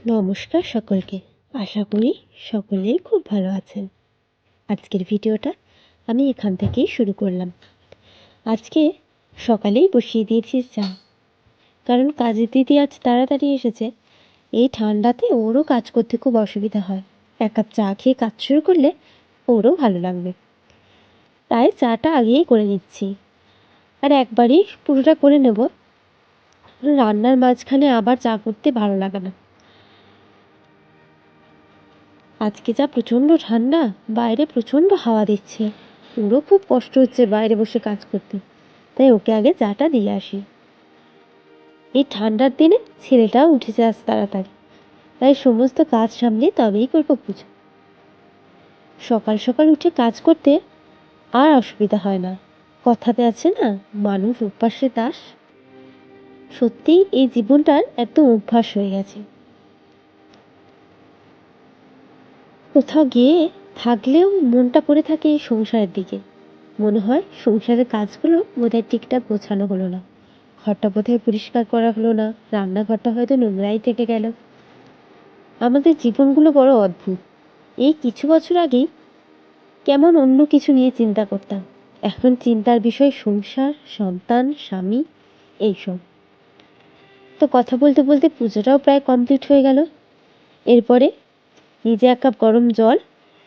নমস্কার সকলকে। আশা করি সকলেই খুব ভালো আছেন। আজকের ভিডিওটা আমি এখান থেকেই শুরু করলাম। আজকে সকালেই বসিয়ে দিয়েছি চা, কারণ কাজের দিদি আজ তাড়াতাড়ি এসেছে। এই ঠান্ডাতে ওরও কাজ করতে খুব অসুবিধা হয়। এক কাপ চা খেয়ে কাজ শুরু করলে ওরও ভালো লাগবে, তাই চাটা আগেই করে নিচ্ছি। আর একবারই পুরোটা করে নেব, রান্নার মাঝখানে আবার চা করতে ভালো লাগে না। আজকে যা প্রচণ্ড ঠান্ডা, বাইরে প্রচণ্ড হাওয়া দিচ্ছে, ওরও খুব কষ্ট হচ্ছে বাইরে বসে কাজ করতে, তাই ওকে আগে চাটা দিয়ে আসি। এই ঠান্ডার দিনে ছেলেটাও উঠেছে আজ তাড়াতাড়ি, তাই সমস্ত কাজ সামলে তবেই করবো পুজো। সকাল সকাল উঠে কাজ করতে আর অসুবিধা হয় না। কথাতে আছে না, মানুষ অভ্যাসে দাস। সত্যিই এই জীবনটার এত অভ্যাস হয়ে গেছে। কোথাও গিয়ে থাকলেও মনটা পড়ে থাকে এই সংসারের দিকে। মনে হয় সংসারের কাজগুলো বোধহয় ঠিকঠাক গোছানো হলো না, ঘরটা বোধহয় পরিষ্কার করা হলো না, রান্নাঘরটা হয়তো নোংরাই থেকে গেল। আমাদের জীবনগুলো বড় অদ্ভুত। এই কিছু বছর আগেই কেমন অন্য কিছু নিয়ে চিন্তা করতাম, এখন চিন্তার বিষয় সংসার, সন্তান, স্বামী, এইসব। তো কথা বলতে বলতে পুজোটাও প্রায় কমপ্লিট হয়ে গেল। এরপরে নিজে এক কাপ গরম জল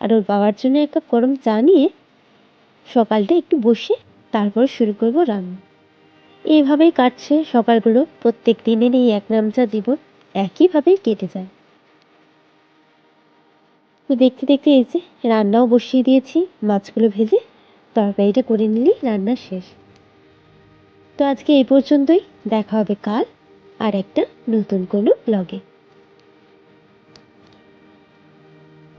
আর ওর বাবার জন্য এক কাপ গরম চা নিয়ে সকালটা একটু বসে তারপর শুরু করব রান্না। এইভাবেই কাটছে সকালগুলো। প্রত্যেক দিনের এই এক নামচা জীবন একইভাবেই কেটে যায়। তো দেখতে দেখতে এই যে রান্নাও বসিয়ে দিয়েছি, মাছগুলো ভেজে তরকারিটা করে নিলেই রান্না শেষ। তো আজকে এই পর্যন্তই, দেখা হবে কাল আর একটা নতুন কোনো ব্লগে।